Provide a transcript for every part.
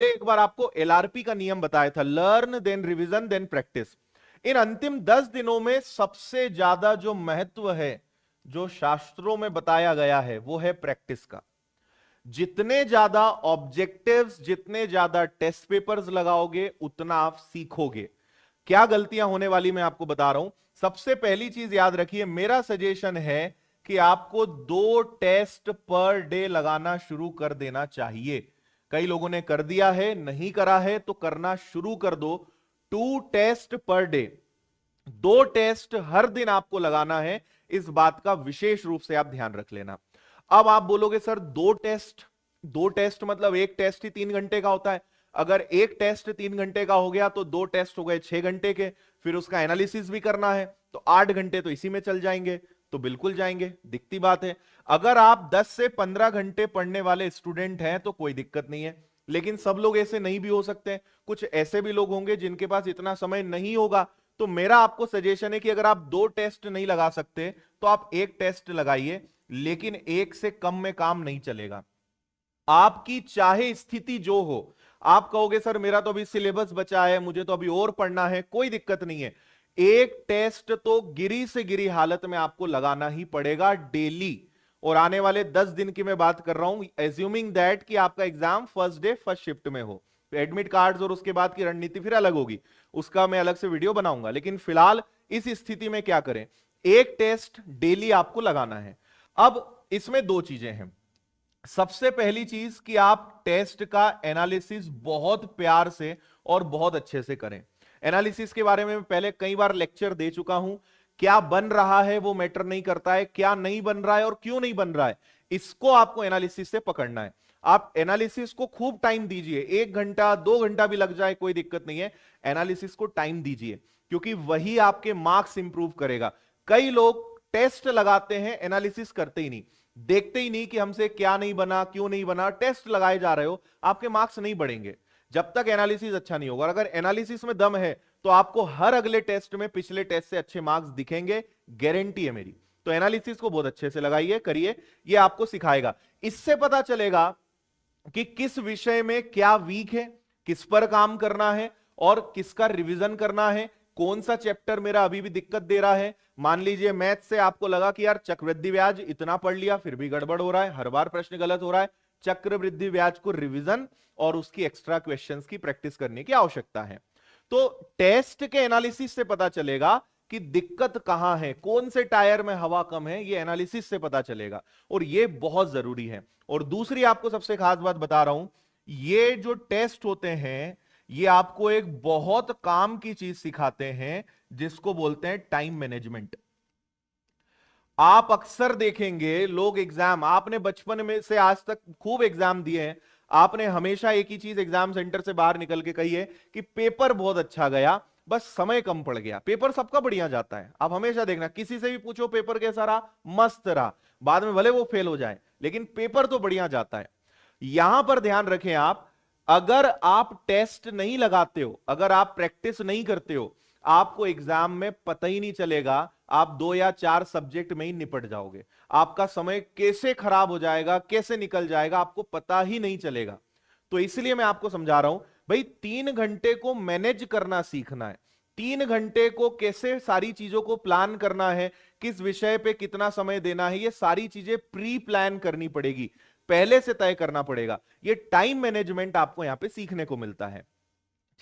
एक बार आपको एलआरपी का नियम बताया था, learn then revision then practice. इन अंतिम 10 दिनों में सबसे ज्यादा जो महत्व है, जो शास्त्रों में बताया गया है, वो है प्रैक्टिस का। जितने ज्यादा ऑब्जेक्टिव्स, जितने ज्यादा टेस्ट पेपर्स लगाओगे, उतना आप सीखोगे। क्या गलतियां होने वाली मैं आपको बता रहा हूं। सबसे पहली चीज याद रखिए, मेरा सजेशन है कि आपको 2 टेस्ट पर डे लगाना शुरू कर देना चाहिए। कई लोगों ने कर दिया है, नहीं करा है तो करना शुरू कर दो। 2 टेस्ट पर डे, 2 टेस्ट हर दिन आपको लगाना है। इस बात का विशेष रूप से आप ध्यान रख लेना। अब आप बोलोगे सर 2 टेस्ट, 2 टेस्ट मतलब एक टेस्ट ही 3 घंटे का होता है। अगर एक टेस्ट 3 घंटे का हो गया तो 2 टेस्ट हो गए 6 घंटे के, फिर उसका एनालिसिस भी करना है तो 8 घंटे तो इसी में चल जाएंगे। तो बिल्कुल जाएंगे, दिखती बात है। अगर आप 10 से 15 घंटे पढ़ने वाले स्टूडेंट हैं तो कोई दिक्कत नहीं है, लेकिन सब लोग ऐसे नहीं भी हो सकते। कुछ ऐसे भी लोग होंगे जिनके पास इतना समय नहीं होगा। तो मेरा आपको सजेशन है कि अगर आप 2 टेस्ट नहीं लगा सकते तो आप एक टेस्ट लगाइए, लेकिन एक से कम में काम नहीं चलेगा। आपकी चाहे स्थिति जो हो, आप कहोगे सर मेरा तो अभी सिलेबस बचा है, मुझे तो अभी और पढ़ना है, कोई दिक्कत नहीं है। एक टेस्ट तो गिरी से गिरी हालत में आपको लगाना ही पड़ेगा डेली। और आने वाले 10 दिन की मैं बात कर रहा हूं, एज्यूमिंग दैट कि आपका exam first day first shift में हो। एडमिट कार्ड्स और उसके बाद की रणनीति फिर अलग होगी, उसका मैं अलग से वीडियो बनाऊंगा। लेकिन फिलहाल इस स्थिति में क्या करें, एक टेस्ट डेली आपको लगाना है। अब इसमें 2 चीजें हैं। सबसे पहली चीज कि आप टेस्ट का एनालिसिस बहुत प्यार से और बहुत अच्छे से करें। एनालिसिस के बारे में मैं पहले कई बार लेक्चर दे चुका हूं। क्या बन रहा है वो मैटर नहीं करता है, क्या नहीं बन रहा है और क्यों नहीं बन रहा है, इसको आपको एनालिसिस से पकड़ना है। आप एनालिसिस को खूब टाइम दीजिए, 1 घंटा 2 घंटा भी लग जाए कोई दिक्कत नहीं है। एनालिसिस को टाइम दीजिए, क्योंकि वही आपके मार्क्स इंप्रूव करेगा। कई लोग टेस्ट लगाते हैं, एनालिसिस करते ही नहीं, देखते ही नहीं कि हमसे क्या नहीं बना, क्यों नहीं बना। टेस्ट लगाए जा रहे हो, आपके मार्क्स नहीं बढ़ेंगे जब तक एनालिसिस अच्छा नहीं होगा। अगर एनालिसिस में दम है तो आपको हर अगले टेस्ट में पिछले टेस्ट से अच्छे मार्क्स दिखेंगे, गारंटी है मेरी। तो एनालिसिस को बहुत अच्छे से लगाइए, करिए, ये आपको सिखाएगा। इससे पता चलेगा कि किस विषय में क्या वीक है, किस पर काम करना है और किसका रिवीजन करना है, कौन सा चैप्टर मेरा अभी भी दिक्कत दे रहा है। मान लीजिए मैथ से आपको लगा कि यार चक्रवृद्धि ब्याज इतना पढ़ लिया फिर भी गड़बड़ हो रहा है, हर बार प्रश्न गलत हो रहा है। चक्रवृद्धि ब्याज को रिवीजन और उसकी एक्स्ट्रा क्वेश्चंस की प्रैक्टिस करने की आवश्यकता है। तो टेस्ट के एनालिसिस से पता चलेगा कि दिक्कत कहां है, कौन से टायर में हवा कम है, ये एनालिसिस से पता चलेगा और ये बहुत जरूरी है। और दूसरी आपको सबसे खास बात बता रहा हूं, ये जो टेस्ट होते हैं ये आपको एक बहुत काम की चीज सिखाते हैं, जिसको बोलते हैं टाइम मैनेजमेंट। आप अक्सर देखेंगे लोग एग्जाम, आपने बचपन में से आज तक खूब एग्जाम दिए हैं, आपने हमेशा एक ही चीज एग्जाम सेंटर से बाहर निकल के कही है कि पेपर बहुत अच्छा गया, बस समय कम पड़ गया। पेपर सबका बढ़िया जाता है, आप हमेशा देखना, किसी से भी पूछो पेपर कैसा रहा, मस्त रहा, बाद में भले वो फेल हो जाए लेकिन पेपर तो बढ़िया जाता है। यहां पर ध्यान रखें आप, अगर आप टेस्ट नहीं लगाते हो, अगर आप प्रैक्टिस नहीं करते हो, आपको एग्जाम में पता ही नहीं चलेगा, आप 2 या 4 सब्जेक्ट में ही निपट जाओगे। आपका समय कैसे खराब हो जाएगा, कैसे निकल जाएगा, आपको पता ही नहीं चलेगा। तो इसलिए मैं आपको समझा रहा हूं भाई, 3 घंटे को मैनेज करना सीखना है। 3 घंटे को कैसे सारी चीजों को प्लान करना है, किस विषय पे कितना समय देना है, ये सारी चीजें प्री प्लान करनी पड़ेगी, पहले से तय करना पड़ेगा। ये टाइम मैनेजमेंट आपको यहां पे सीखने को मिलता है।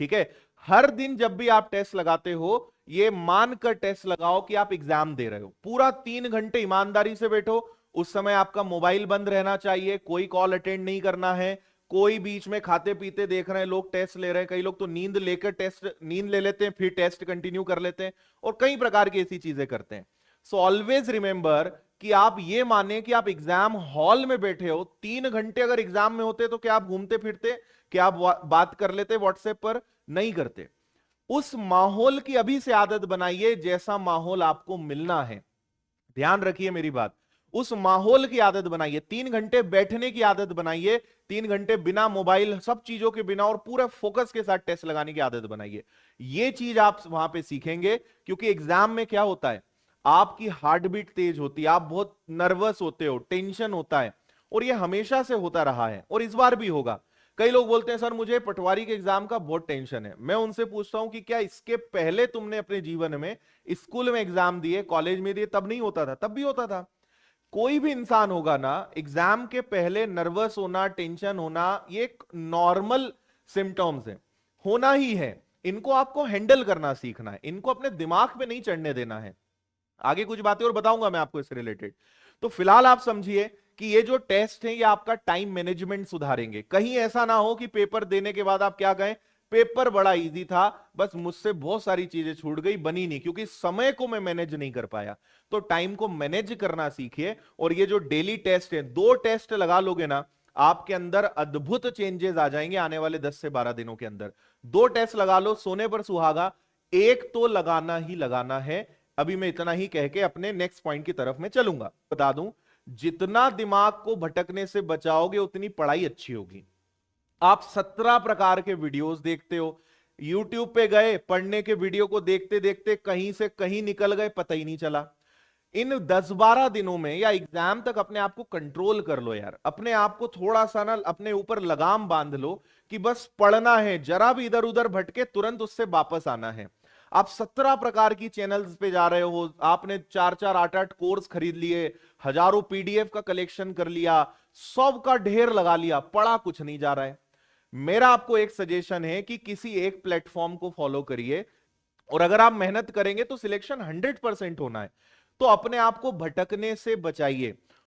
ठीक है, हर दिन जब भी आप टेस्ट लगाते हो, ये मानकर टेस्ट लगाओ कि आप एग्जाम दे रहे हो। पूरा 3 घंटे ईमानदारी से बैठो, उस समय आपका मोबाइल बंद रहना चाहिए, कोई कॉल अटेंड नहीं करना है, कोई बीच में खाते पीते देख रहे हैं लोग टेस्ट ले रहे हैं, कई लोग तो नींद लेकर टेस्ट, नींद ले लेते हैं फिर टेस्ट कंटिन्यू कर लेते हैं, और कई प्रकार की ऐसी चीजें करते हैं। सो ऑलवेज रिमेंबर कि आप ये माने कि आप एग्जाम हॉल में बैठे हो। 3 घंटे अगर एग्जाम में होते तो क्या आप घूमते फिरते, क्या आप बात कर लेते व्हाट्सएप पर, नहीं करते। उस माहौल की अभी से आदत बनाइए जैसा माहौल आपको मिलना है। ध्यान रखिए मेरी बात, उस माहौल की आदत बनाइए, 3 घंटे बैठने की आदत बनाइए, 3 घंटे बिना मोबाइल, सब चीजों के बिना और पूरे फोकस के साथ टेस्ट लगाने की आदत बनाइए। ये चीज आप वहां पे सीखेंगे, क्योंकि एग्जाम में क्या होता है, आपकी हार्ट बीट तेज होती है, आप बहुत नर्वस होते हो, टेंशन होता है, और ये हमेशा से होता रहा है और इस बार भी होगा। कई लोग बोलते हैं सर मुझे पटवारी के एग्जाम का बहुत टेंशन है। मैं उनसे पूछता हूं कि क्या इसके पहले तुमने अपने जीवन में स्कूल में एग्जाम दिए, कॉलेज में दिए, तब नहीं होता था? तब भी होता था। कोई भी इंसान होगा ना, एग्जाम के पहले नर्वस होना, टेंशन होना, ये एक नॉर्मल सिम्टम्स है, होना ही है। इनको आपको हैंडल करना सीखना है, इनको अपने दिमाग पे नहीं चढ़ने देना है। आगे कुछ बातें और बताऊंगा मैं आपको इससे रिलेटेड। तो फिलहाल आप समझिए कि ये जो टेस्ट है ये आपका टाइम मैनेजमेंट सुधारेंगे। कहीं ऐसा ना हो कि पेपर देने के बाद आप क्या कहें, पेपर बड़ा इजी था, बस मुझसे बहुत सारी चीजें छूट गई, बनी नहीं, क्योंकि समय को मैं मैनेज नहीं कर पाया। तो टाइम को मैनेज करना सीखिए। और ये जो डेली टेस्ट है, 2 टेस्ट लगा लोगे ना, आपके अंदर अद्भुत चेंजेस आ जाएंगे आने वाले 10 से 12 दिनों के अंदर। 2 टेस्ट लगा लो, सोने पर सुहागा। एक तो लगाना ही लगाना है। अभी मैं इतना ही कह के अपने नेक्स्ट पॉइंट की तरफ में चलूंगा। बता दूं, जितना दिमाग को भटकने से बचाओगे उतनी पढ़ाई अच्छी होगी। आप 17 प्रकार के वीडियोस देखते हो, यूट्यूब पे गए, पढ़ने के वीडियो को देखते देखते कहीं से कहीं निकल गए, पता ही नहीं चला। इन 10-12 दिनों में या एग्जाम तक अपने आप को कंट्रोल कर लो यार। अपने आप को थोड़ा सा ना अपने ऊपर लगाम बांध लो कि बस पढ़ना है, जरा भी इधर उधर भटके तुरंत उससे वापस आना है। आप 17 प्रकार की चैनल्स पे जा रहे हो, आपने 4-4, 8-8 कोर्स खरीद लिए, हजारों पीडीएफ का कलेक्शन कर लिया, सब का ढेर लगा लिया, पढ़ा कुछ नहीं जा रहा है। मेरा आपको एक सजेशन है कि किसी एक प्लेटफॉर्म को फॉलो करिए, और अगर आप मेहनत करेंगे तो सिलेक्शन 100% होना है। तो अपने आप को भटकने से बचाइए।